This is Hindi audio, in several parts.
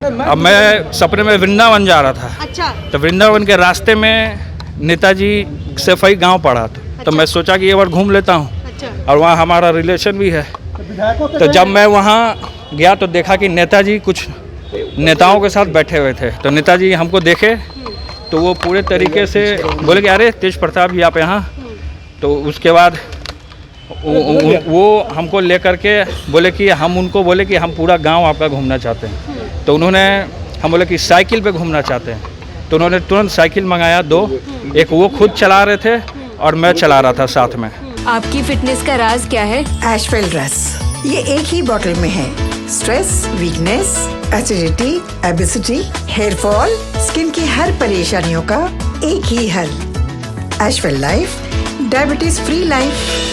अब मैं सपने में वृंदावन जा रहा था। अच्छा। तो वृंदावन के रास्ते में नेताजी सफाई गांव पड़ा था। तो मैं सोचा कि एक बार घूम लेता हूँ। अच्छा। और वहाँ हमारा रिलेशन भी है। तो जब मैं वहाँ गया तो देखा कि नेताजी कुछ नेताओं के साथ बैठे हुए थे। तो नेताजी हमको देखे तो वो पूरे तरीके से बोले कि अरे तेज प्रताप जी आप यहाँ। तो उसके बाद वो हमको लेकर के बोले कि हम उनको बोले कि हम पूरा गांव आपका घूमना चाहते हैं। तो उन्होंने हम बोले कि साइकिल पे घूमना चाहते हैं। तो उन्होंने तुरंत साइकिल मंगाया 2, एक वो खुद चला रहे थे और मैं चला रहा था साथ में। आपकी फिटनेस का राज क्या है? एशवेल रस, ये एक ही बोतल में है। Stress, weakness, acidity, obesity, hair fall, skin की हर परेशानियों का एक ही हल। एशवेल life, diabetes free life.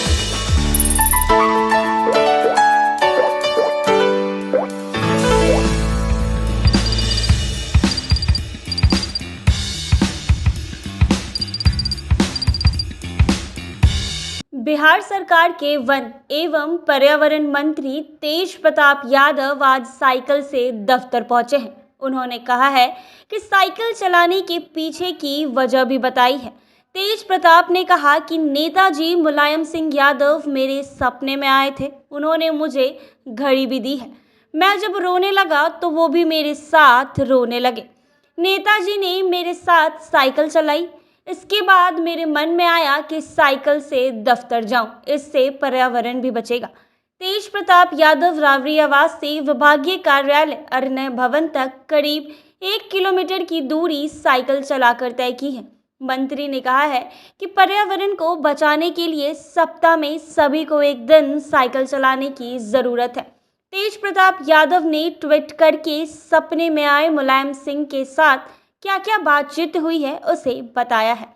Bihar सरकार के वन एवं पर्यावरण मंत्री तेज प्रताप यादव आज साइकिल से दफ्तर पहुंचे हैं। उन्होंने कहा है कि साइकिल चलाने के पीछे की वजह भी बताई है। तेज प्रताप ने कहा कि नेताजी मुलायम सिंह यादव मेरे सपने में आए थे। उन्होंने मुझे घड़ी भी दी है। मैं जब रोने लगा तो वो भी मेरे साथ रोने लगे। नेताजी ने मेरे साथ साइकिल चलाई। इसके बाद मेरे मन में आया कि साइकिल से दफ्तर जाऊं, इससे पर्यावरण भी बचेगा। तेज प्रताप यादव रावरी आवास से विभागीय कार्यालय अरण्य भवन तक करीब 1 किलोमीटर की दूरी साइकिल चलाकर तय की है। मंत्री ने कहा है कि पर्यावरण को बचाने के लिए सप्ताह में सभी को एक दिन साइकिल चलाने की जरूरत है। तेज प्रताप यादव ने ट्वीट करके सपने में आए मुलायम सिंह के साथ क्या क्या बातचीत हुई है उसे बताया है।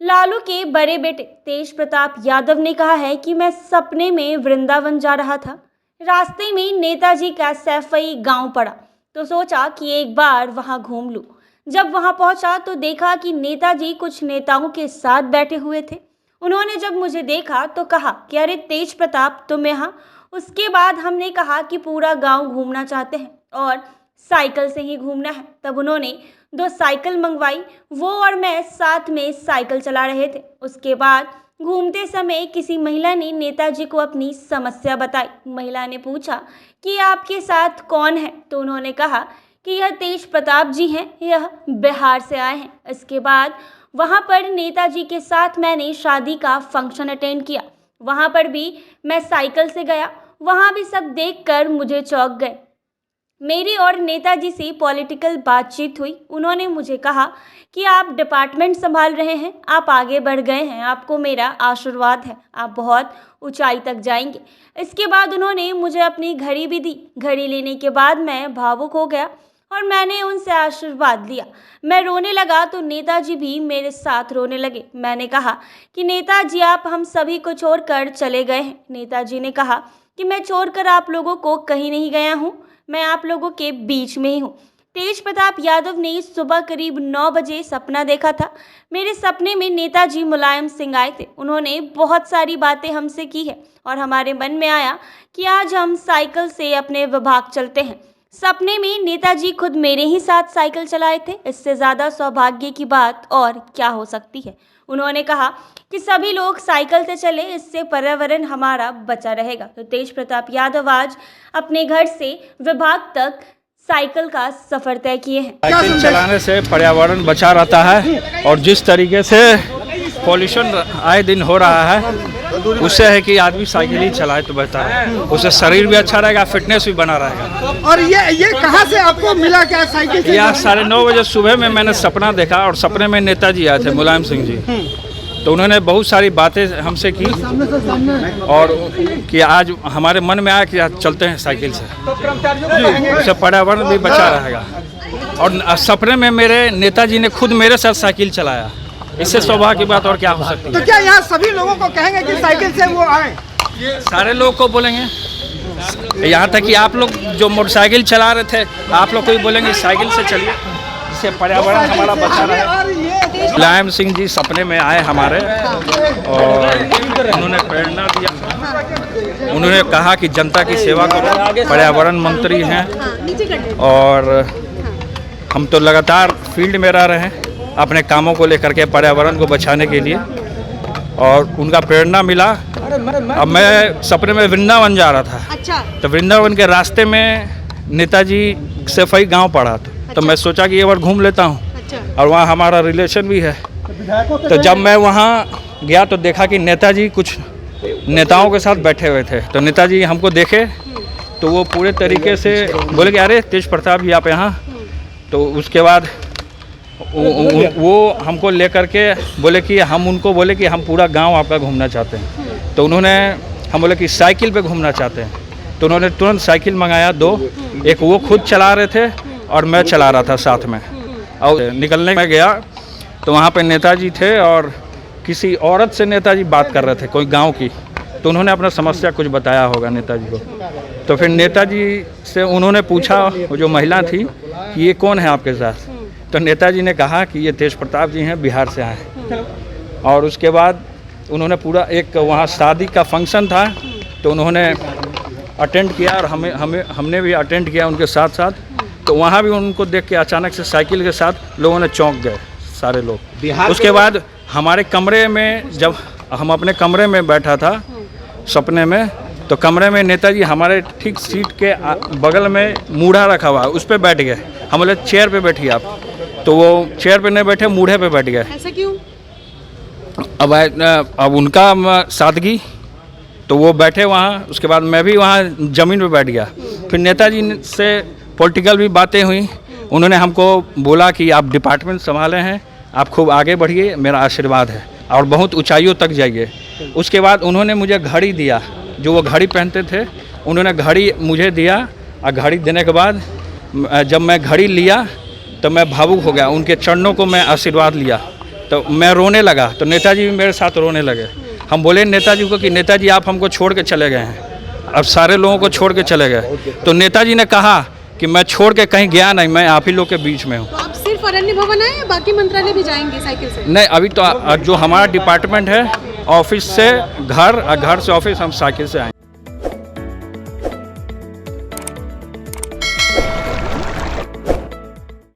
लालू के बड़े बेटे तेज प्रताप यादव ने कहा है कि मैं सपने में वृंदावन जा रहा था। रास्ते में नेताजी का सैफई गांव पड़ा तो सोचा कि एक बार वहां घूम लूं। जब वहां पहुंचा तो देखा कि नेताजी कुछ नेताओं के साथ बैठे हुए थे। उन्होंने जब मुझे देखा तो कहा कि अरे तेज प्रताप तुम यहाँ। उसके बाद हमने कहा कि पूरा गाँव घूमना चाहते हैं और साइकिल से ही घूमना है। तब उन्होंने 2 साइकिल मंगवाई। वो और मैं साथ में साइकिल चला रहे थे। उसके बाद घूमते समय किसी महिला ने नेताजी को अपनी समस्या बताई। महिला ने पूछा कि आपके साथ कौन है? तो उन्होंने कहा कि यह तेज प्रताप जी हैं, यह बिहार से आए हैं। इसके बाद वहाँ पर नेताजी के साथ मैंने शादी का फंक्शन अटेंड किया। वहाँ पर भी मैं साइकिल से गया। वहाँ भी सब देखकर मुझे चौंक गए। मेरी और नेताजी से पॉलिटिकल बातचीत हुई। उन्होंने मुझे कहा कि आप डिपार्टमेंट संभाल रहे हैं, आप आगे बढ़ गए हैं, आपको मेरा आशीर्वाद है, आप बहुत ऊंचाई तक जाएंगे। इसके बाद उन्होंने मुझे अपनी घड़ी भी दी। घड़ी लेने के बाद मैं भावुक हो गया और मैंने उनसे आशीर्वाद लिया। मैं रोने लगा तो नेताजी भी मेरे साथ रोने लगे। मैंने कहा कि नेताजी आप हम सभी को छोड़कर चले गए हैं। नेताजी ने कहा कि मैं छोड़कर आप लोगों को कहीं नहीं गया हूँ, मैं आप लोगों के बीच में ही हूँ। तेज प्रताप यादव ने सुबह करीब 9 बजे सपना देखा था। मेरे सपने में नेताजी मुलायम सिंह आए थे। उन्होंने बहुत सारी बातें हमसे की है और हमारे मन में आया कि आज हम साइकिल से अपने विभाग चलते हैं। सपने में नेताजी खुद मेरे ही साथ साइकिल चलाए थे। इससे ज़्यादा सौभाग्य की बात और क्या हो सकती है। उन्होंने कहा कि सभी लोग साइकिल से चले, इससे पर्यावरण हमारा बचा रहेगा। तो तेज प्रताप यादव आज अपने घर से विभाग तक साइकिल का सफर तय किए हैं। साइकिल चलाने से पर्यावरण बचा रहता है और जिस तरीके से पॉल्यूशन आए दिन हो रहा है उससे है कि आदमी साइकिल ही चलाए तो बेहतर है। उससे शरीर भी अच्छा रहेगा, फिटनेस भी बना रहेगा। और ये कहाँ से आपको मिला क्या साइकिल से? यहाँ 9:30 बजे सुबह में मैंने सपना देखा और सपने में नेताजी आए थे मुलायम सिंह जी। तो उन्होंने बहुत सारी बातें हमसे की और कि आज हमारे मन में आया कि आज चलते हैं साइकिल से, उससे पर्यावरण भी बचा रहेगा। और सपने में मेरे नेताजी ने खुद मेरे साथ साइकिल चलाया। इससे सौभाग्य की बात और क्या हो सकती है। तो क्या यहाँ सभी लोगों को कहेंगे कि साइकिल से वो आए? सारे लोग को बोलेंगे, यहाँ तक कि आप लोग जो मोटरसाइकिल चला रहे थे आप लोग को भी बोलेंगे साइकिल से चलिए, इससे पर्यावरण हमारा बचा रहे। मुलायम सिंह जी सपने में आए हमारे और उन्होंने प्रेरणा दिया। उन्होंने कहा कि जनता की सेवा करो, पर्यावरण मंत्री हैं और हम तो लगातार फील्ड में रह रहे हैं अपने कामों को लेकर के पर्यावरण को बचाने के लिए, और उनका प्रेरणा मिला। अब मैं सपने में वृंदावन जा रहा था। अच्छा। तो वृंदावन के रास्ते में नेताजी सफाई गांव पड़ा था, तो मैं सोचा कि एक बार घूम लेता हूँ। अच्छा। और वहाँ हमारा रिलेशन भी है। तो जब मैं वहाँ गया तो देखा कि नेताजी कुछ नेताओं के साथ बैठे हुए थे। तो नेताजी हमको देखे तो वो पूरे तरीके से बोले कि अरे तेज प्रताप जी आप यहाँ। तो उसके बाद वो हमको लेकर के बोले कि हम उनको बोले कि हम पूरा गांव आपका घूमना चाहते हैं। तो उन्होंने हम बोले कि साइकिल पे घूमना चाहते हैं। तो उन्होंने तुरंत साइकिल मंगाया 2, एक वो खुद चला रहे थे और मैं चला रहा था साथ में। और निकलने में गया तो वहाँ पे नेताजी थे और किसी औरत से नेताजी बात कर रहे थे, कोई गांव की। तो उन्होंने अपना समस्या कुछ बताया होगा नेताजी को। तो फिर नेताजी से उन्होंने पूछा, वो जो महिला थी, कि ये कौन है आपके साथ। तो नेताजी ने कहा कि ये तेज प्रताप जी हैं, बिहार से आए हैं। और उसके बाद उन्होंने पूरा एक वहाँ शादी का फंक्शन था तो उन्होंने अटेंड किया और हमने भी अटेंड किया उनके साथ साथ। तो वहाँ भी उनको देख के अचानक से साइकिल के साथ लोगों ने चौंक गए सारे लोग। उसके बाद हमारे कमरे में, जब हम अपने कमरे में बैठा था सपने में, तो कमरे में नेताजी हमारे ठीक सीट के बगल में मूढ़ा रखा हुआ, उस पर बैठ गए। हम बोले चेयर पे बैठिए आप, तो वो चेयर पे नहीं बैठे, मूढ़े पे बैठ गए। ऐसा क्यों? अब उनका सादगी, तो वो बैठे वहाँ। उसके बाद मैं भी वहाँ ज़मीन पे बैठ गया। फिर नेताजी से पॉलिटिकल भी बातें हुई। उन्होंने हमको बोला कि आप डिपार्टमेंट संभाले हैं, आप खूब आगे बढ़िए, मेरा आशीर्वाद है और बहुत ऊंचाइयों तक जाइए। उसके बाद उन्होंने मुझे घड़ी दिया, जो वो घड़ी पहनते थे, उन्होंने घड़ी मुझे दिया। और घड़ी देने के बाद जब मैं घड़ी लिया तो मैं भावुक हो गया, उनके चरणों को मैं आशीर्वाद लिया। तो मैं रोने लगा, तो नेताजी भी मेरे साथ रोने लगे। हम बोले नेताजी को कि नेताजी आप हमको छोड़ के चले गए हैं, अब सारे लोगों को छोड़ के चले गए। तो नेताजी ने कहा कि मैं छोड़ के कहीं गया नहीं, मैं आप ही लोग के बीच में हूँ। तो आप सिर्फ अरण्य भवन आए या बाकी मंत्रालय भी जाएंगे साइकिल से? नहीं, अभी तो जो हमारा डिपार्टमेंट है, ऑफिस से घर और घर से ऑफिस, हम साइकिल से आए।